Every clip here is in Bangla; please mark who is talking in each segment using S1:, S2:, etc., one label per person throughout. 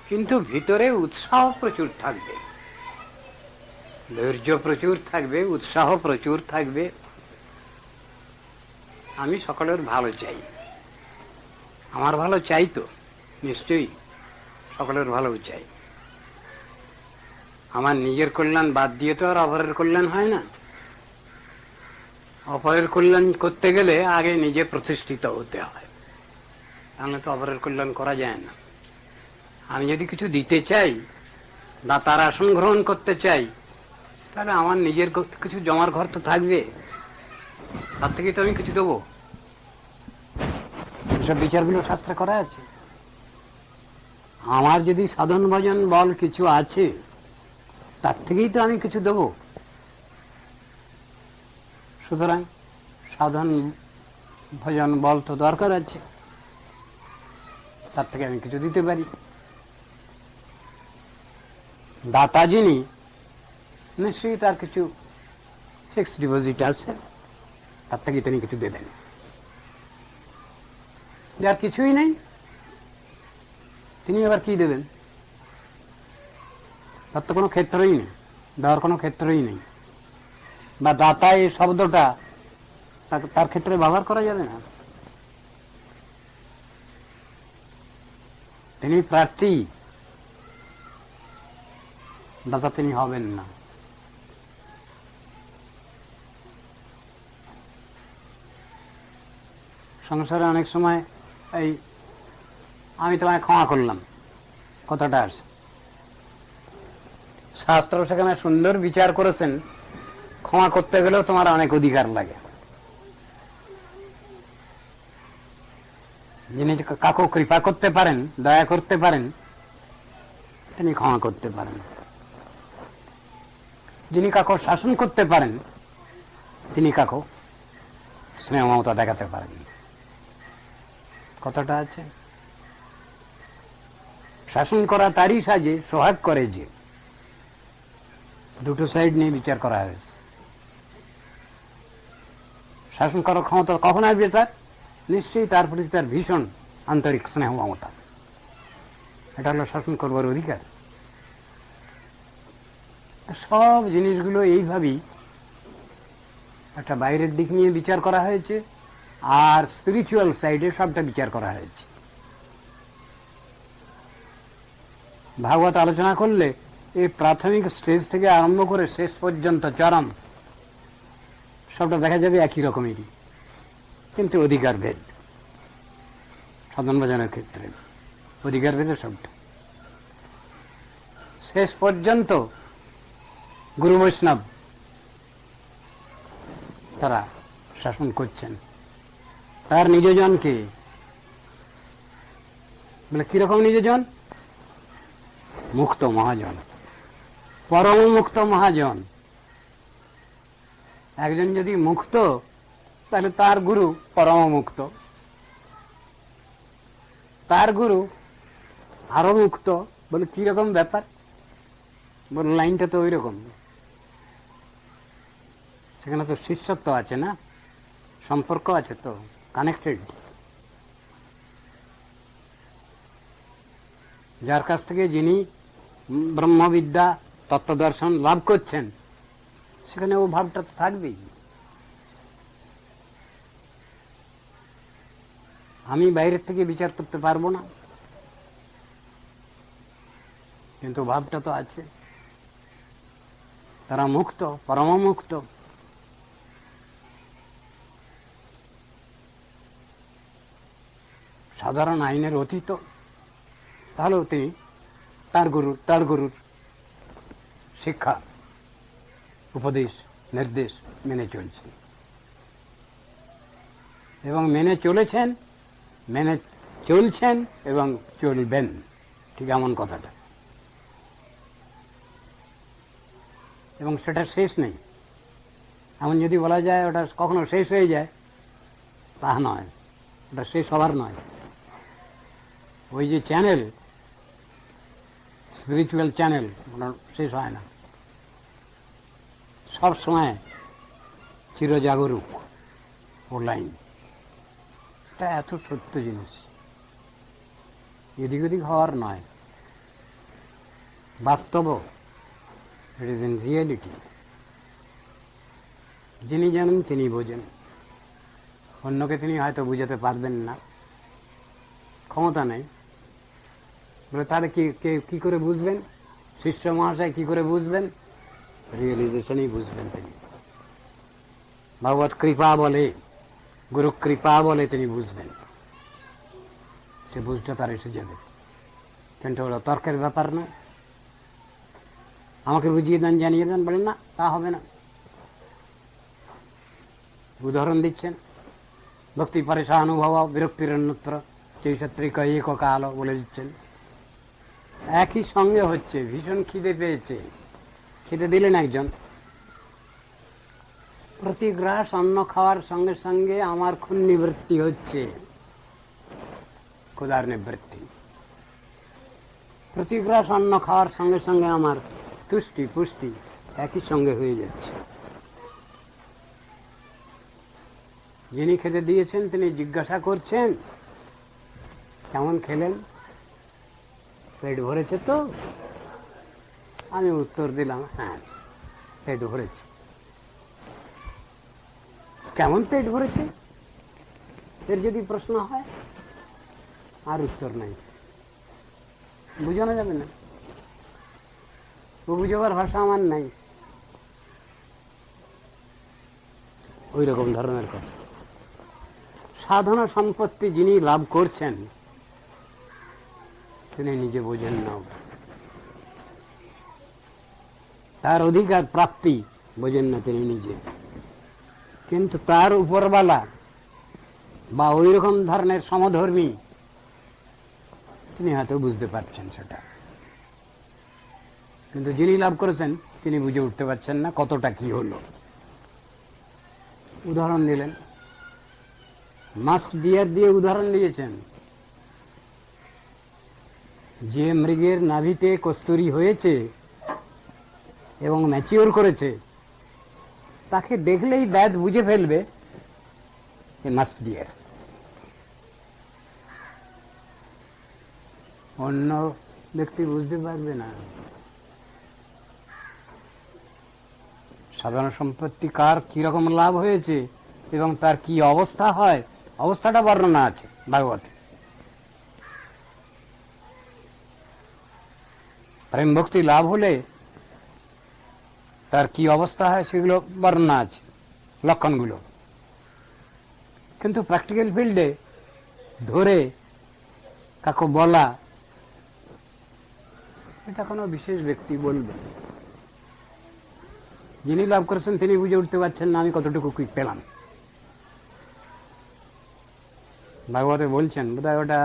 S1: কিন্তু ভিতরে উৎসাহ প্রচুর থাকবে, ধৈর্য প্রচুর থাকবে, উৎসাহ প্রচুর থাকবে। আমি সকলের ভালো চাই, আমার ভালো চাই তো নিশ্চয়ই, সকলের ভালো চাই। আমার নিজের কল্যাণ বাদ দিয়ে তো আর অপরের কল্যাণ হয় না। অপরের কল্যাণ করতে গেলে আগে নিজে প্রতিষ্ঠিত হতে হয়, তাহলে তো অপরের কল্যাণ করা যায় না। আমি যদি কিছু দিতে চাই, দাতার আসন গ্রহণ করতে চাই, তাহলে আমার নিজের কিছু জমার ঘর তো থাকবে, তার থেকে তো আমি কিছু দেবো। এসব বিচারগুলো শাস্ত্রে করা আছে। আমার যদি সাধন ভজন বল কিছু আছে, তার থেকেই তো আমি কিছু দেব। সুতরাং সাধন ভজন বল তো দরকার আছে, তার থেকে আমি কিছু দিতে পারি। দাতা যিনি, নিশ্চয়ই তার কিছু ফিক্সড ডিপোজিট আছে, তার থেকে তিনি কিছু দেবেন। যার কিছুই নেই, তিনি আবার কি দেবেন? তার তো কোনো ক্ষেত্রই নেই, দেওয়ার কোনো ক্ষেত্রই নেই। বা দাতা এই শব্দটা তার ক্ষেত্রে ব্যবহার করা যাবে না। তিনি প্রার্থী, দাতা তিনি হবেন না। সংসারে অনেক সময় এই আমি তোমায় ক্ষমা করলাম কথাটা আসে। শাস্ত্র সেখানে সুন্দর বিচার করেছেন, ক্ষমা করতে গেলেও তোমার অনেক অধিকার লাগে। যিনি কাকু কৃপা করতে পারেন, দয়া করতে পারেন, তিনি ক্ষমা করতে পারেন। যিনি কাকু শাসন করতে পারেন, তিনি কাকু স্নেহ মমতা দেখাতে পারেন। কথাটা আছে, শাসন করা তারই সাজে, সোহাগ করে যে। দুটো সাইড নিয়ে বিচার করা হয়েছে। শাসন করার ক্ষমতা কখন আসবে তার? নিশ্চয়ই তার প্রতি তার ভীষণ আন্তরিক স্নেহ মমতা, এটা হলো শাসন করবার অধিকার। সব জিনিসগুলো এইভাবেই একটা বাইরের দিক নিয়ে বিচার করা হয়েছে, আর স্পিরিচুয়াল সাইডে সবটা বিচার করা হয়েছে। ভাগবত আলোচনা করলে এই প্রাথমিক স্টেজ থেকে আরম্ভ করে শেষ পর্যন্ত চরম সবটা দেখা যাবে একই রকমেরই, কিন্তু অধিকার ভেদ। সাধন ভজনের ক্ষেত্রে অধিকার ভেদে সবটা শেষ পর্যন্ত গুরু বৈষ্ণব তারা শাসন করছেন। তার নিজজনকে বলে কিরকম নিজজন? মুক্ত মহাজন, পরম মুক্ত মহাজন। একজন যদি মুক্ত, তাহলে তার গুরু পরম মুক্ত, তার গুরু আরো মুক্ত। বলে কিরকম ব্যাপার? বলে লাইনটা তো ওই রকম। সেখানে তো শিষ্যত্ব আছে না, সম্পর্ক আছে, তো কানেক্টেড। যার কাছ থেকে যিনি ব্রহ্মবিদ্যা তত্ত্বদর্শন লাভ করছেন, সেখানে ও ভাবটা তো থাকবেই। আমি বাইরের থেকে বিচার করতে পারবো না, কিন্তু ভাবটা তো আছে। তারা মুক্ত, পরম মুক্ত। সাধারণ আইনের অতীত, তাহলেও তিনি তার গুরুর শিক্ষা, উপদেশ, নির্দেশ মেনে চলছেন, এবং মেনে চলেছেন, মেনে চলছেন এবং চলবেন, ঠিক এমন কথাটা। এবং সেটা শেষ নেই। এমন যদি বলা যায় ওটা কখনো শেষ হয়ে যায়, তা নয়, ওটা শেষ হবার নয়। ওই যে চ্যানেল, স্পিরিচুয়াল চ্যানেল, ওটা শেষ হয় না, সব সময় চিরজাগরুক ও লাইন। এটা এত সত্য জিনিস, এদিক ওদিক হওয়ার নয়। বাস্তব, ইট ইজ ইন রিয়েলিটি। যিনি জানেন তিনি বোঝেন, অন্যকে তিনি হয়তো বুঝাতে পারবেন না, ক্ষমতা নেই বলে। তাহলে কি করে বুঝবেন? শিষ্য মহাশয় কি করে বুঝবেন? রিয়েলাইজেশনই বুঝবেন তিনি। ভগবত কৃপা বলে, গুরু কৃপা বলে তিনি বুঝবেন। সে বুঝটা তার এসে যাবে, কিন্তু ওরা তর্কের ব্যাপার না। আমাকে বুঝিয়ে দেন, জানিয়ে দেন, বলেন না তা হবে না। উদাহরণ দিচ্ছেন, ভক্তি পরে সহানুভব বিরক্তির অন্যত্র চৈষত্রিক এক কাল বলে দিচ্ছেন। একই সঙ্গে হচ্ছে, ভীষণ খিদে পেয়েছে, খেতে দিলেন একজন, প্রতি গ্রাস অন্ন খাওয়ার সঙ্গে সঙ্গে আমার খুন নিবৃত্তি হচ্ছে, ক্ষুধার নিবৃত্তি। প্রতি গ্রাস অন্ন খাওয়ার সঙ্গে সঙ্গে আমার তুষ্টি পুষ্টি একই সঙ্গে হয়ে যাচ্ছে। যিনি খেতে দিয়েছেন তিনি জিজ্ঞাসা করছেন, কেমন খেলেন? পেট ভরেছে তো? আমি উত্তর দিলাম, হ্যাঁ পেট ভরেছে। কেমন পেট ভরেছে এর যদি প্রশ্ন হয়, আর উত্তর নাই, বুঝানো যাবে না। ও বুঝাবার ভাষা আমার নাই। ওই রকম ধরনের কথা। সাধনা সম্পত্তি যিনি লাভ করছেন তিনি নিজে বোঝেন না, তার অধিকার প্রাপ্তি বোঝেন না তিনি নিজে, কিন্তু তার উপরওয়ালা বা ওই রকম ধরনের সমধর্মী তিনি হয়তো বুঝতে পারছেন সেটা, কিন্তু যিনি লাভ করেছেন তিনি বুঝে উঠতে পারছেন না কতটা কি হলো। উদাহরণ দিলেন, মাস্ক ডিয়ার দিয়ে উদাহরণ দিয়েছেন। যে মৃগের নাভিতে কস্তুরী হয়েছে এবং ম্যাচিওর করেছে, তাকে দেখলেই ব্যাধ বুঝে ফেলবে মাস্ক ডিয়ার। অন্য ব্যক্তি বুঝতে পারবে না। সাধারণ সম্পত্তি কার কিরকম লাভ হয়েছে এবং তার কি অবস্থা হয়, অবস্থাটা বর্ণনা আছে ভাগবতে। প্রেম ভক্তি লাভ হলে তার কি অবস্থা হয় সেগুলো বর্ণনা আছে, লক্ষণগুলো। কিন্তু প্র্যাকটিক্যাল ফিল্ডে ধরে কাকে বলা, এটা কোনো বিশেষ ব্যক্তি বলবে। যিনি লাভ করেছেন তিনি বুঝে উঠতে পারছেন না আমি কতটুকু কি পেলাম। ভাগবতে বলছেন, বোধহয় ওটা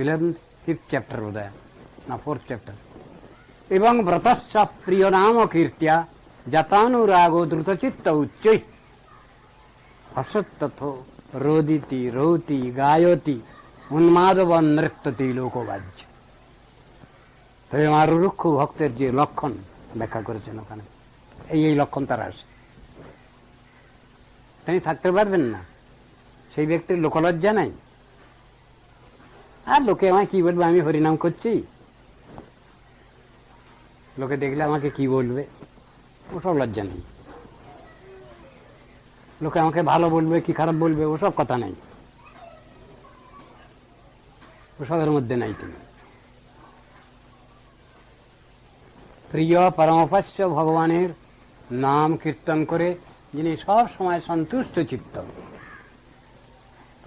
S1: 11th চ্যাপ্টার বোধহয় না 4th চ্যাপ্টার, এবং ব্রতশ্চ প্রিয় নাম কীর্তিয়া জাতানুরাগো দ্রুতচিত্ত উচ্চৈ হর্ষত্তথ রোদিতি রৌতি গায়তি উন্মাদব নৃত্যতি লোকবাজ্য। তবে আমার রুক্ষ ভক্তের যে লক্ষণ ব্যাখ্যা করেছেন ওখানে, এই লক্ষণ তার আসে, তিনি থাকতে পারবেন না। সেই ব্যক্তির লোকলজ্জা নাই। আর লোকে আমায় কি বলবে, আমি হরিনাম করছি, লোকে দেখলে আমাকে কি বলবে, ওসব লজ্জা নেই। লোকে আমাকে ভালো বলবে কি খারাপ বলবে ওসব কথা নেই, ওসবের মধ্যে নাই তিনি। প্রিয় পরমপস্য ভগবানের নাম কীর্তন করে যিনি সব সময় সন্তুষ্ট চিত্ত,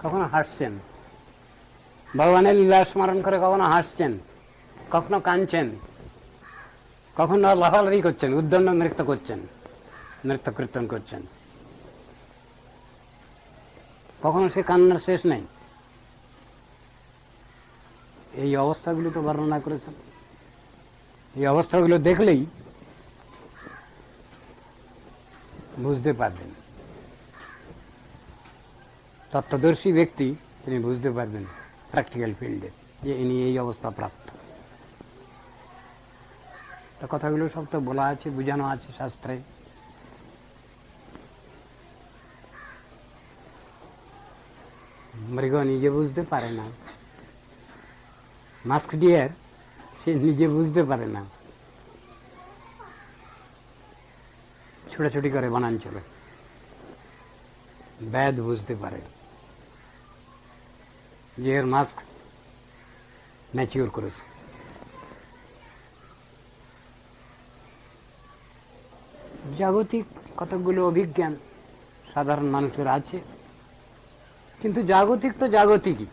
S1: কখনো হাসছেন, ভগবানের লীলা স্মরণ করে কখনো হাসছেন, কখনো কাঁদছেন, কখনো লাফালাফি করছেন, উদ্দণ্ড নৃত্য করছেন, নৃত্য কীর্তন করছেন, কখনো সে কান্নার শেষ নেই। এই অবস্থাগুলো তো বর্ণনা করেছেন। এই অবস্থাগুলো দেখলেই বুঝতে পারবেন, তত্ত্বদর্শী ব্যক্তি তিনি বুঝতে পারবেন প্র্যাকটিক্যাল ফিল্ডে যে ইনি এই অবস্থা প্রাপ্ত। তা কথাগুলো সব তো বলা আছে, বোঝানো আছে শাস্ত্রে। মৃগ নিজে বুঝতে পারে না, মাস্ক ডিয়ার সে নিজে বুঝতে পারে না ছোটাছুটি করে বানান চলে, ব্যাধ বুঝতে পারে যে এর মাস্ক ম্যাচিওর করেছে। জাগতিক কতকগুলো অভিজ্ঞান সাধারণ মানুষের আছে, কিন্তু জাগতিক তো জাগতিকই।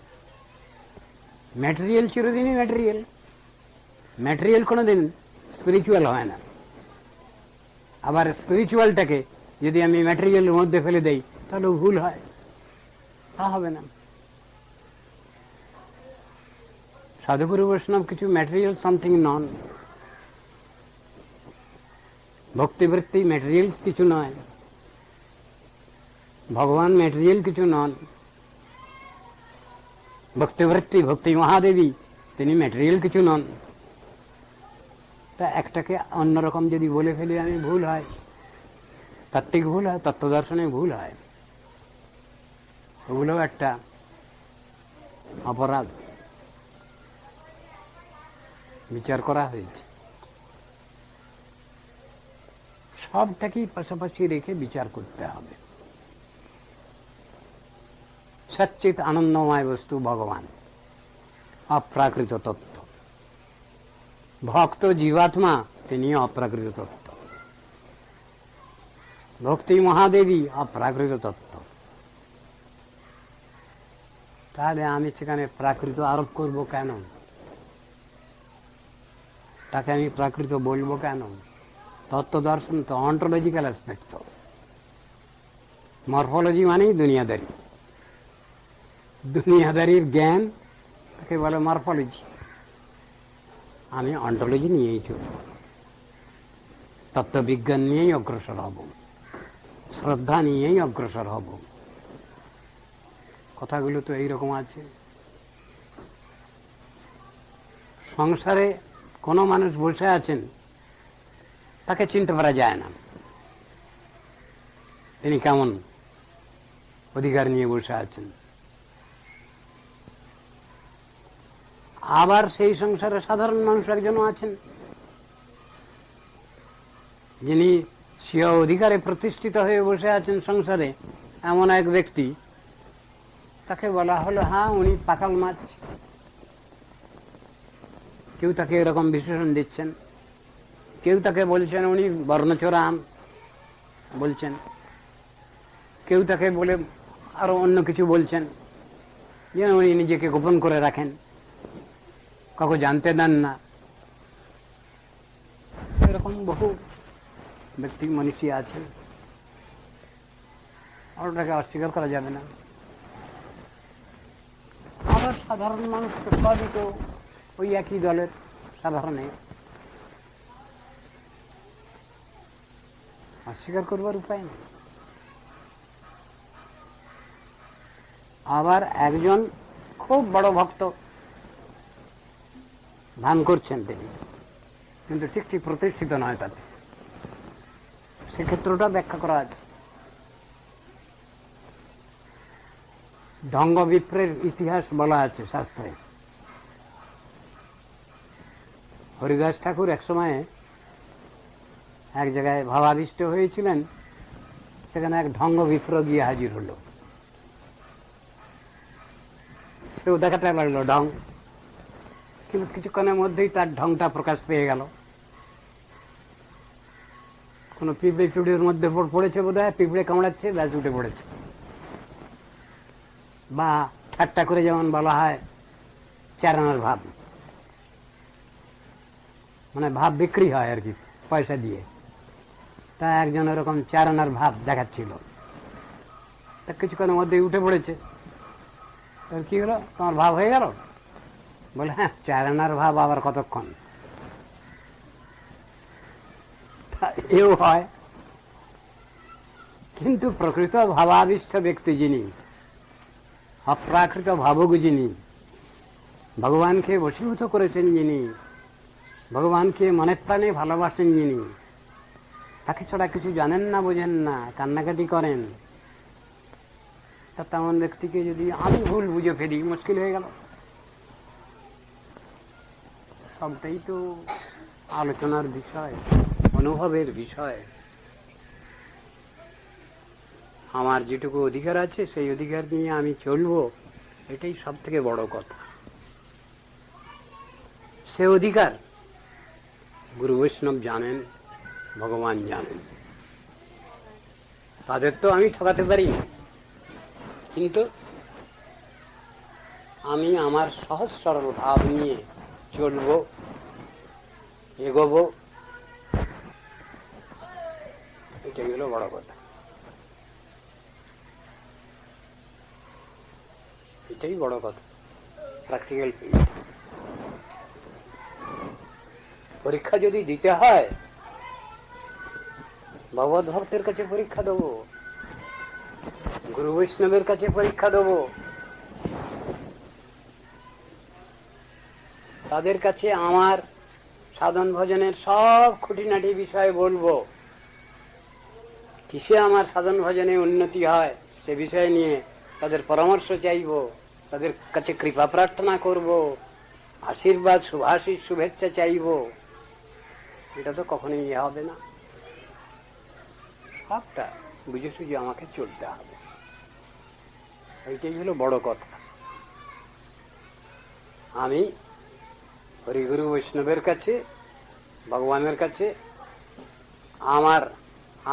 S1: ম্যাটেরিয়াল চিরদিনই ম্যাটেরিয়াল, ম্যাটেরিয়াল কোনোদিন স্পিরিচুয়াল হয় না। আবার স্পিরিচুয়ালটাকে যদি আমি ম্যাটেরিয়ালের মধ্যে ফেলে দেই তাহলে ভুল হয়, তা হবে না। সাধুগুরু বৈষ্ণব কিছু ম্যাটেরিয়াল সামথিং নন, ভক্তিবৃত্তি ম্যাটেরিয়ালস কিছু নয়, ভগবান ম্যাটেরিয়াল কিছু নন, ভক্তিবৃত্তি ভক্তি মহাদেবী তিনি ম্যাটেরিয়াল কিছু নন। তা একটাকে অন্যরকম যদি বলে ফেলি আমি, ভুল হয়, তাত্ত্বিক ভুল হয়, তত্ত্বদর্শনে ভুল হয়, ওগুলো একটা অপরাধ বিচার করা হয়েছে। সবটাকেই পাশাপাশি রেখে বিচার করতে হবে। সচ্চিত আনন্দময় বস্তু ভগবান, অপ্রাকৃত তত্ত্ব। ভক্ত জীবাত্মা তিনি অপ্রাকৃত তত্ত্ব। ভক্তি মহাদেবী অপ্রাকৃত তত্ত্ব। তাহলে আমি সেখানে প্রাকৃত আরোপ করব কেন? তাকে আমি প্রাকৃত বলবো কেন? তত্ত্ব দর্শন তো অন্টোলজিক্যাল অ্যাসপেক্ট, তো মরফোলজি মানেই দুনিয়াদারি। দুনিয়াদারির জ্ঞান তাকে বলে মরফোলজি। আমি অন্টোলজি নিয়েই চলব, তত্ত্ববিজ্ঞান নিয়েই অগ্রসর হব, শ্রদ্ধা নিয়েই অগ্রসর হব। কথাগুলো তো এইরকম আছে। সংসারে কোনো মানুষ বসে আছেন, তাকে চিনতে পারা যায় না তিনি কেমন অধিকার নিয়ে বসে আছেন। আবার সেই সংসারে সাধারণ মানুষ একজনও আছেন, যিনি স্বীয় অধিকারে প্রতিষ্ঠিত হয়ে বসে আছেন সংসারে, এমন এক ব্যক্তি, তাকে বলা হলো হ্যাঁ উনি পাকাল মাছ। কেউ তাকে এরকম বিশেষণ দিচ্ছেন, কেউ তাকে বলছেন উনি বর্ণচোরা আম বলছেন, কেউ তাকে বলে আরো অন্য কিছু বলছেন, যেন উনি নিজেকে গোপন করে রাখেন, কাউকে জানতে দেন না। এরকম বহু ব্যক্তি মনীষী আছেন, আর ওটাকে অস্বীকার করা যাবে না। আবার সাধারণ মানুষ তো সবই তো ওই একই দলের সাধারণে, অস্বীকার করবার উপায় নেই। আবার একজন খুব বড় ভক্ত ভান করছেন তিনি, কিন্তু ঠিক ঠিক প্রতিষ্ঠিত নয় তাতে, সেক্ষেত্রটা ব্যাখ্যা করা আছে। ঢঙ্গ বিপ্রের ইতিহাস বলা আছে শাস্ত্রে। হরিদাস ঠাকুর এক সময় এক জায়গায় ভাবাবিষ্ট হয়েছিলেন, সেখানে এক ঢঙ্গ বিপ্র গিয়ে হাজির হলো। সেও দেখাতে লাগলো ঢং, কিন্তু কিছুক্ষণের মধ্যেই তার ঢংটা প্রকাশ পেয়ে গেল। কোনো পিঁপড়ে টুড়ির মধ্যে পড়েছে বোধ হয়, পিঁপড়ে কামড়াচ্ছে, ব্যাস উঠে পড়েছে। বা ঠাট্টা করে যেমন বলা হয় চারানোর ভাব, মানে ভাব বিক্রি হয় আর কি পয়সা দিয়ে, তা একজন এরকম চারানার ভাব দেখাচ্ছিল, তা কিছুক্ষণের মধ্যেই উঠে পড়েছে। কি হলো, তোমার ভাব হয়ে গেল? বলে হ্যাঁ, চারানার ভাব আবার কতক্ষণ। এও হয়, কিন্তু প্রকৃত ভাবাবিষ্ট ব্যক্তি যিনি, অপ্রাকৃত ভাবক যিনি, ভগবানকে বশীভূত করেছেন যিনি, ভগবানকে মনে প্রাণে ভালোবাসেন যিনি, তাকে ছাড়া কিছু জানেন না, বোঝেন না, কান্নাকাটি করেন, তা তেমন ব্যক্তিকে যদি আমি ভুল বুঝে ফেলি, মুশকিল হয়ে গেল। সবটাই তো আলোচনার বিষয়, অনুভবের বিষয়। আমার যেটুকু অধিকার আছে সেই অধিকার নিয়ে আমি চলবো, এটাই সব থেকে বড় কথা। সে অধিকার গুরু বৈষ্ণব জানেন, ভগবান জানেন, তাদের তো আমি ঠকাতে পারি না। কিন্তু আমি আমার সহজ সরল ভাব নিয়ে চলবো, এগোবো, এটাই হলো বড় কথা। এটাই বড় কথা। Practical field. পরীক্ষা যদি দিতে হয়, ভগবত ভক্তের কাছে পরীক্ষা দেবো, গুরু বৈষ্ণবের কাছে পরীক্ষা দেবো, তাদের কাছে আমার সাধন ভজনের সব খুঁটিনাটি বিষয় বলবো, কিসে আমার সাধন ভজনে উন্নতি হয় সে বিষয় নিয়ে তাদের পরামর্শ চাইব, তাদের কাছে কৃপা প্রার্থনা করব, আশীর্বাদ শুভাশীষ শুভেচ্ছা চাইব। এটা তো কখনোই ইয়ে হবে না। সবটা বুঝে সুঝে আমাকে চলতে হবে, এইটাই হলো বড় কথা। আমি হরিগুরু বৈষ্ণবের কাছে, ভগবানের কাছে আমার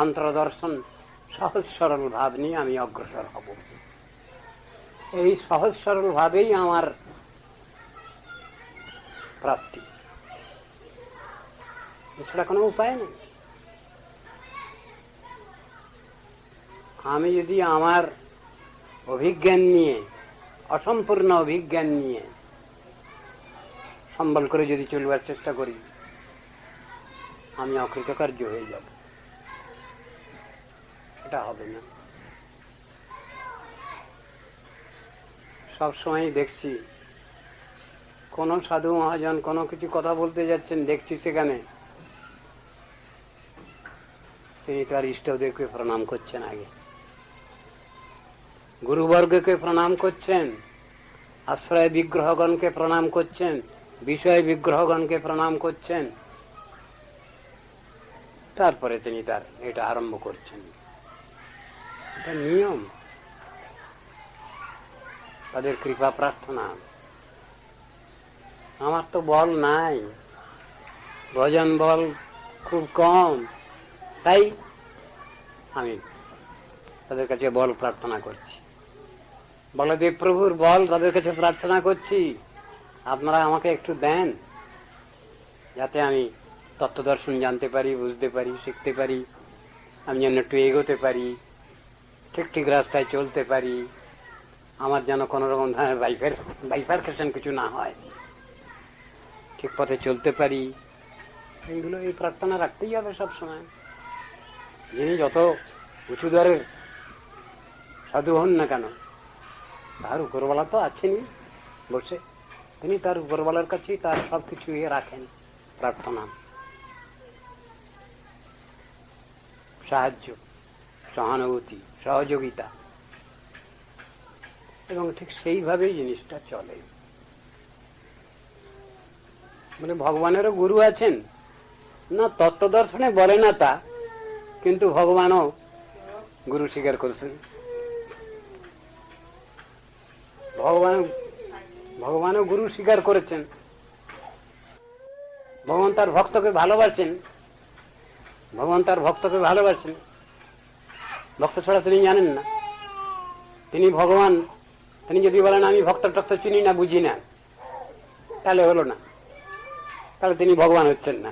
S1: আন্তর্দর্শন সহজ সরল ভাব নিয়ে আমি অগ্রসর হব। এই সহজ সরল ভাবেই আমার প্রাপ্তি, এছাড়া কোনো উপায় নেই। আমি যদি আমার অভিজ্ঞান নিয়ে, অসম্পূর্ণ অভিজ্ঞান নিয়ে সম্বল করে যদি চলবার চেষ্টা করি, আমি অকৃতকার্য হয়ে যাব। এটা হবে না। সবসময় দেখছি কোনো সাধু মহাজন কোনো কিছু কথা বলতে যাচ্ছেন, দেখছি সেখানে তিনি তার ইষ্টদেবকে প্রণাম করছেন, আগে গুরুবর্গকে প্রণাম করছেন, আশ্রয় বিগ্রহগণকে প্রণাম করছেন, বিষয় বিগ্রহগণকে প্রণাম করছেন, তারপরে তিনি তার এটা আরম্ভ করছেন। এটা নিয়ম, তাদের কৃপা প্রার্থনা। আমার তো বল নাই, ভজন বল খুব কম, তাই আমি তাদের কাছে বল প্রার্থনা করছি। বলদেব প্রভুর বল তাদের কাছে প্রার্থনা করছি, আপনারা আমাকে একটু দেন, যাতে আমি তত্ত্বদর্শন জানতে পারি, বুঝতে পারি, শিখতে পারি, আমি যেন একটু এগোতে পারি, ঠিক ঠিক রাস্তায় চলতে পারি, আমার যেন কোনো রকম ধরনের বাইফারকেশন কিছু না হয়, ঠিক পথে চলতে পারি। এইগুলো, এই প্রার্থনা রাখতেই হবে সবসময়। যিনি যত উঁচু দরের সাধু হন না কেন, তার উপরওয়ালা তো আছেনই বসে, তিনি তার উপরওয়ালার কাছেই তার সব কিছু ইয়ে রাখেন, প্রার্থনা, সাহায্য, সহানুভূতি, সহযোগিতা, এবং ঠিক সেইভাবেই জিনিসটা চলে। মানে ভগবানেরও গুরু আছেন না, তত্ত্বদর্শনে বলে না তা, কিন্তু ভগবানও গুরু স্বীকার করছেন। ভগবানও গুরু স্বীকার করেছেন। ভগবান তার ভক্তকে ভালোবাসেন, ভগবান তার ভক্তকে ভালোবাসেন। ভক্ত ছাড়া তিনি জানেন না, তিনি ভগবান। তিনি যদি বলেন আমি ভক্ত টক্ত চিনি না, বুঝি না, তাহলে হলো না, তাহলে তিনি ভগবান হচ্ছেন না।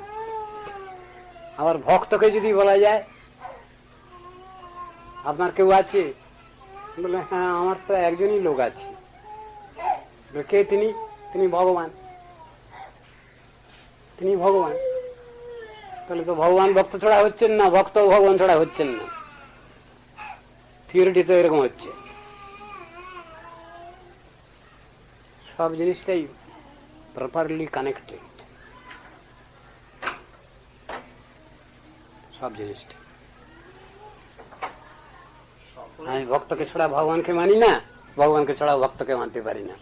S1: আবার ভক্তকে যদি বলা যায় আপনার কেউ আছে, বলে হ্যাঁ আমার তো একজনই লোক আছে, কে তিনি? তিনি ভগবান, তিনি ভগবান। তাহলে তো ভগবান ভক্ত ছড়া হচ্ছেন না, ভক্ত ভগবান ছড়া হচ্ছেন না। থিওরিটি তো এরকম হচ্ছে। সব জিনিসটাই প্রপারলি কানেক্টেড, সব জিনিসটা। আমি ভক্তকে ছড়া ভগবানকে মানি না, ভগবানকে ছড়া ভক্তকে মানতে পারি না।